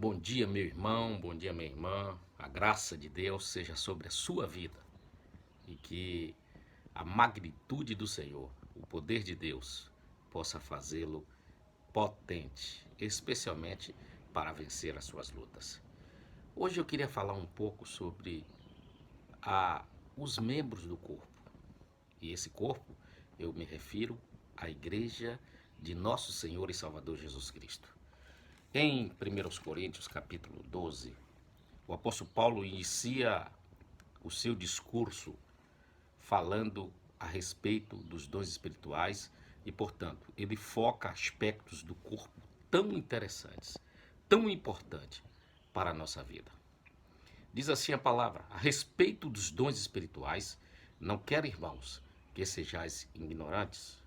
Bom dia, meu irmão, bom dia, minha irmã. A graça de Deus seja sobre a sua vida e que a magnitude do Senhor, o poder de Deus, possa fazê-lo potente, especialmente para vencer as suas lutas. Hoje eu queria falar um pouco sobre os membros do corpo. E esse corpo eu me refiro à Igreja de Nosso Senhor e Salvador Jesus Cristo. Em 1 Coríntios capítulo 12, o apóstolo Paulo inicia o seu discurso falando a respeito dos dons espirituais e, portanto, ele foca aspectos do corpo tão interessantes, tão importantes para a nossa vida. Diz assim a palavra: a respeito dos dons espirituais, não quero, irmãos, que sejais ignorantes.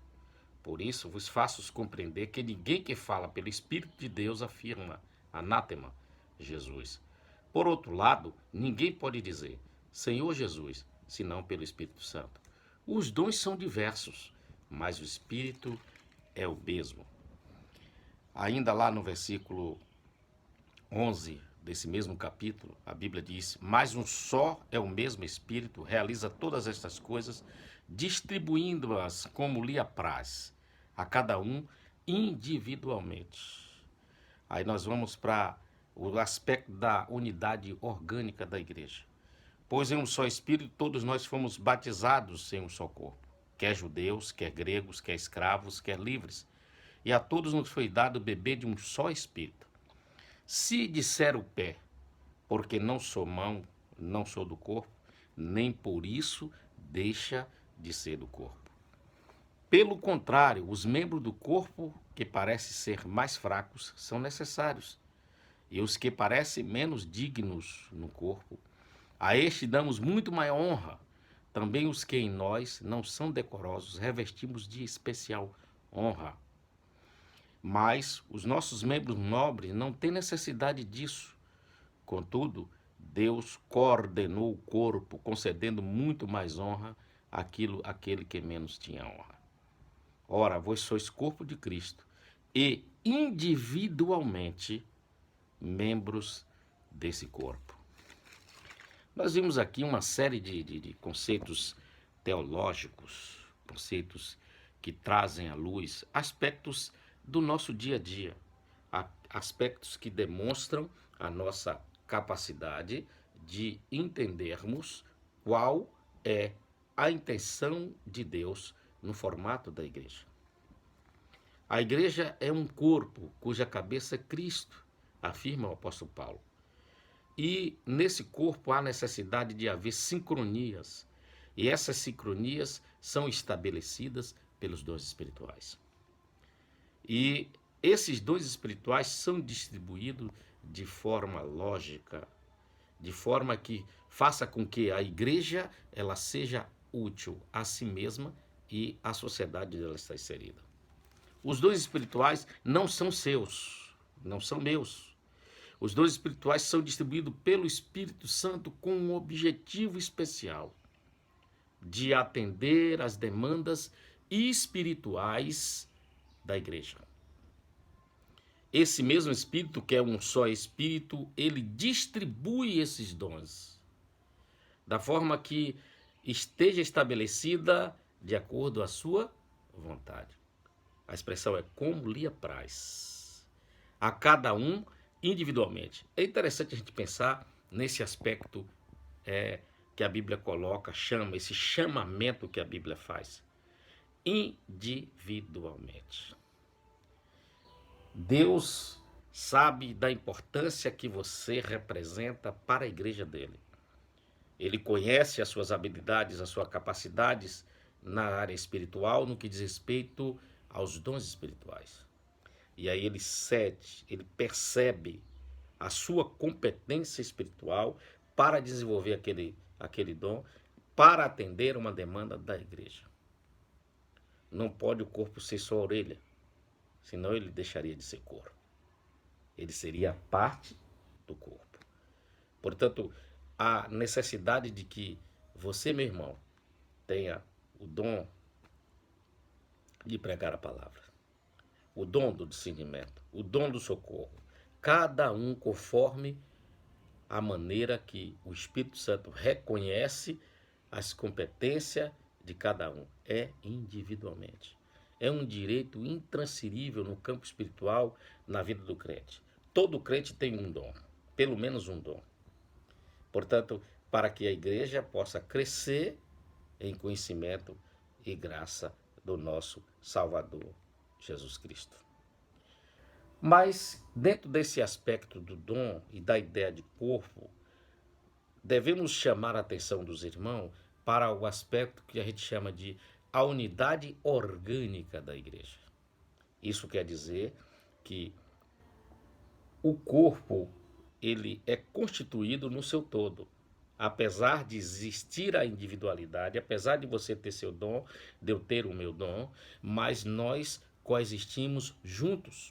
Por isso vos faço compreender que ninguém que fala pelo Espírito de Deus afirma anátema Jesus. Por outro lado, ninguém pode dizer Senhor Jesus, senão pelo Espírito Santo. Os dons são diversos, mas o Espírito é o mesmo. Ainda lá no versículo 11 desse mesmo capítulo, a Bíblia diz: mas um só é o mesmo Espírito, realiza todas estas coisas, distribuindo-as como lhe apraz, a cada um individualmente. Aí nós vamos para o aspecto da unidade orgânica da igreja. Pois em um só Espírito todos nós fomos batizados em um só corpo, quer judeus, quer gregos, quer escravos, quer livres, e a todos nos foi dado beber de um só Espírito. Se disser o pé, porque não sou mão, não sou do corpo, nem por isso deixa de ser do corpo. Pelo contrário, os membros do corpo que parecem ser mais fracos são necessários, e os que parecem menos dignos no corpo, a este damos muito maior honra. Também os que em nós não são decorosos revestimos de especial honra. Mas os nossos membros nobres não têm necessidade disso. Contudo, Deus coordenou o corpo, concedendo muito mais honra àquele que menos tinha honra. Ora, vós sois corpo de Cristo e individualmente membros desse corpo. Nós vimos aqui uma série de conceitos teológicos, conceitos que trazem à luz aspectos do nosso dia a dia, aspectos que demonstram a nossa capacidade de entendermos qual é a intenção de Deus no formato da igreja. A igreja é um corpo cuja cabeça é Cristo, afirma o apóstolo Paulo. E nesse corpo há necessidade de haver sincronias, e essas sincronias são estabelecidas pelos dons espirituais. E esses dons espirituais são distribuídos de forma lógica, de forma que faça com que a igreja ela seja útil a si mesma e à sociedade onde ela está inserida. Os dons espirituais não são seus, não são meus. Os dons espirituais são distribuídos pelo Espírito Santo com um objetivo especial de atender às demandas espirituais da igreja. Esse mesmo Espírito, que é um só Espírito, ele distribui esses dons da forma que esteja estabelecida de acordo à sua vontade. A expressão é como lhe apraz, a cada um individualmente. É interessante a gente pensar nesse aspecto que a Bíblia coloca, esse chamamento que a Bíblia faz, individualmente. Deus sabe da importância que você representa para a igreja dele. Ele conhece as suas habilidades, as suas capacidades na área espiritual, no que diz respeito aos dons espirituais. E aí ele percebe a sua competência espiritual para desenvolver aquele dom, para atender uma demanda da igreja. Não pode o corpo ser só a orelha, senão ele deixaria de ser corpo. Ele seria parte do corpo. Portanto, a necessidade de que você, meu irmão, tenha o dom de pregar a palavra, o dom do discernimento, o dom do socorro, cada um conforme a maneira que o Espírito Santo reconhece as competências de cada um. É individualmente. É um direito intransferível no campo espiritual, na vida do crente. Todo crente tem um dom, pelo menos um dom. Portanto, para que a igreja possa crescer em conhecimento e graça do nosso Salvador, Jesus Cristo. Mas, dentro desse aspecto do dom e da ideia de corpo, devemos chamar a atenção dos irmãos para o aspecto que a gente chama de a unidade orgânica da igreja. Isso quer dizer que o corpo, ele é constituído no seu todo. Apesar de existir a individualidade, apesar de você ter seu dom, de eu ter o meu dom, mas nós coexistimos juntos.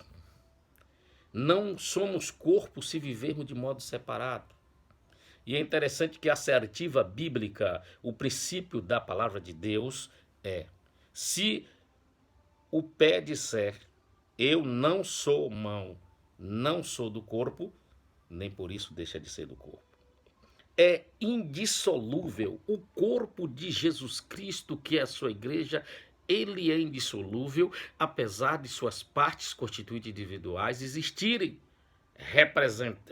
Não somos corpo se vivermos de modo separado. E é interessante que a assertiva bíblica, o princípio da palavra de Deus é: se o pé disser, eu não sou mão, não sou do corpo, nem por isso deixa de ser do corpo. É indissolúvel. O corpo de Jesus Cristo, que é a sua igreja, ele é indissolúvel, apesar de suas partes constituídas individuais existirem,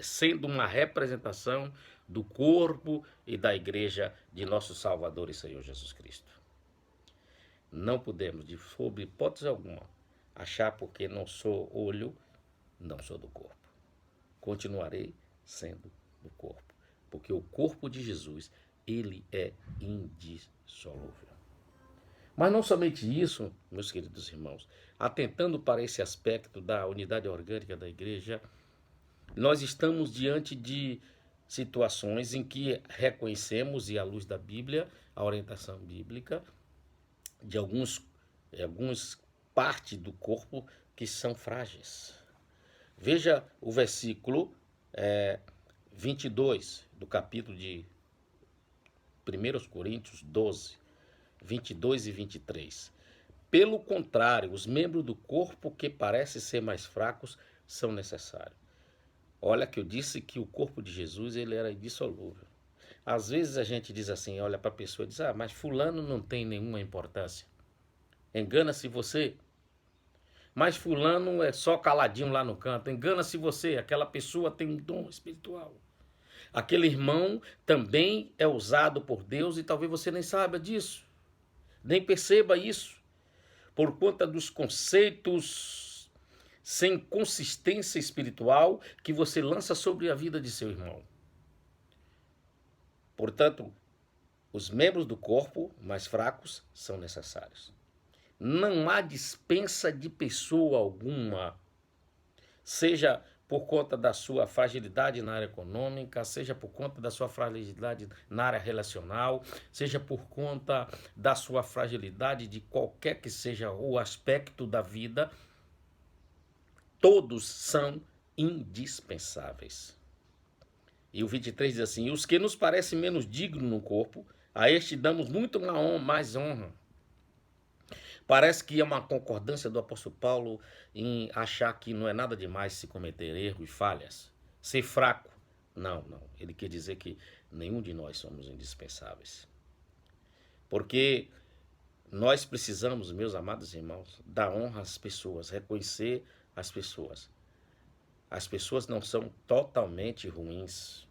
sendo uma representação do corpo e da igreja de nosso Salvador e Senhor Jesus Cristo. Não podemos, de sob hipótese alguma, achar porque não sou olho, não sou do corpo. Continuarei sendo do corpo, porque o corpo de Jesus, ele é indissolúvel. Mas não somente isso, meus queridos irmãos, atentando para esse aspecto da unidade orgânica da igreja, nós estamos diante de situações em que reconhecemos, e à luz da Bíblia, a orientação bíblica, de algumas partes do corpo que são frágeis. Veja o versículo 22 do capítulo de 1 Coríntios 12, 22 e 23. Pelo contrário, os membros do corpo que parecem ser mais fracos são necessários. Olha que eu disse que o corpo de Jesus ele era indissolúvel. Às vezes a gente diz assim, olha para a pessoa e diz, mas fulano não tem nenhuma importância. Engana-se você. Mas fulano é só caladinho lá no canto. Engana-se você, aquela pessoa tem um dom espiritual. Aquele irmão também é usado por Deus e talvez você nem saiba disso. Nem perceba isso. Por conta dos conceitos sem consistência espiritual que você lança sobre a vida de seu irmão. Portanto, os membros do corpo mais fracos são necessários. Não há dispensa de pessoa alguma, seja por conta da sua fragilidade na área econômica, seja por conta da sua fragilidade na área relacional, seja por conta da sua fragilidade de qualquer que seja o aspecto da vida, todos são indispensáveis. E o 23 diz assim, os que nos parecem menos dignos no corpo, a este damos muito mais honra. Parece que é uma concordância do apóstolo Paulo em achar que não é nada demais se cometer erros e falhas. Ser fraco. Não. Ele quer dizer que nenhum de nós somos indispensáveis. Porque nós precisamos, meus amados irmãos, dar honra às pessoas, reconhecer as pessoas. As pessoas não são totalmente ruins.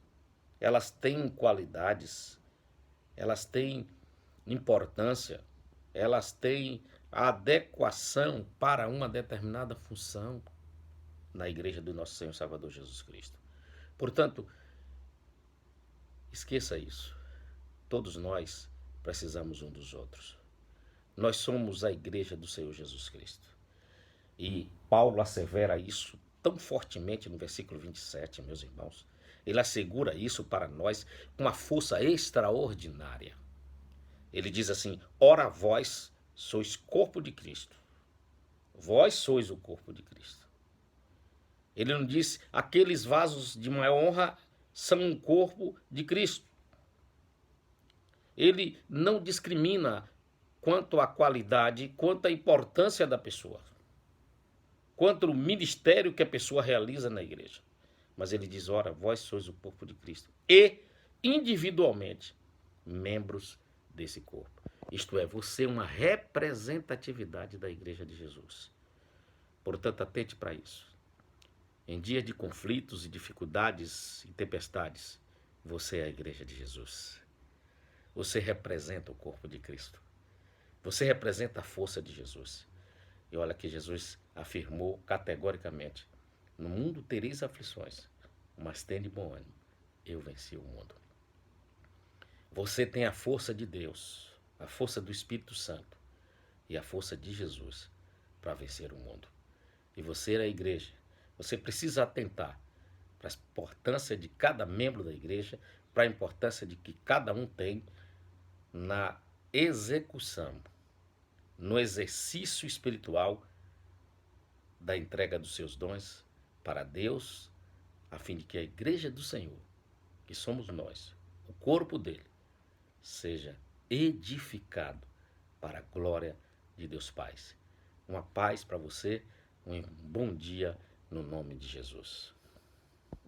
Elas têm qualidades, elas têm importância, elas têm adequação para uma determinada função na igreja do nosso Senhor Salvador Jesus Cristo. Portanto, esqueça isso. Todos nós precisamos um dos outros. Nós somos a igreja do Senhor Jesus Cristo. E Paulo assevera isso tão fortemente no versículo 27, meus irmãos. Ele assegura isso para nós com uma força extraordinária. Ele diz assim, ora vós sois corpo de Cristo. Vós sois o corpo de Cristo. Ele não diz, aqueles vasos de maior honra são um corpo de Cristo. Ele não discrimina quanto à qualidade, quanto à importância da pessoa, quanto ao ministério que a pessoa realiza na igreja. Mas ele diz, ora, vós sois o corpo de Cristo. E, individualmente, membros desse corpo. Isto é, você é uma representatividade da Igreja de Jesus. Portanto, atente para isso. Em dias de conflitos e dificuldades e tempestades, você é a Igreja de Jesus. Você representa o corpo de Cristo. Você representa a força de Jesus. E olha que Jesus afirmou categoricamente, no mundo tereis aflições, mas tende bom ânimo, eu venci o mundo. Você tem a força de Deus, a força do Espírito Santo e a força de Jesus para vencer o mundo. E você é a igreja. Você precisa atentar para a importância de cada membro da igreja, para a importância de que cada um tem na execução, no exercício espiritual da entrega dos seus dons para Deus, a fim de que a igreja do Senhor, que somos nós, o corpo dele, seja edificado para a glória de Deus Pai. Uma paz para você, um bom dia no nome de Jesus.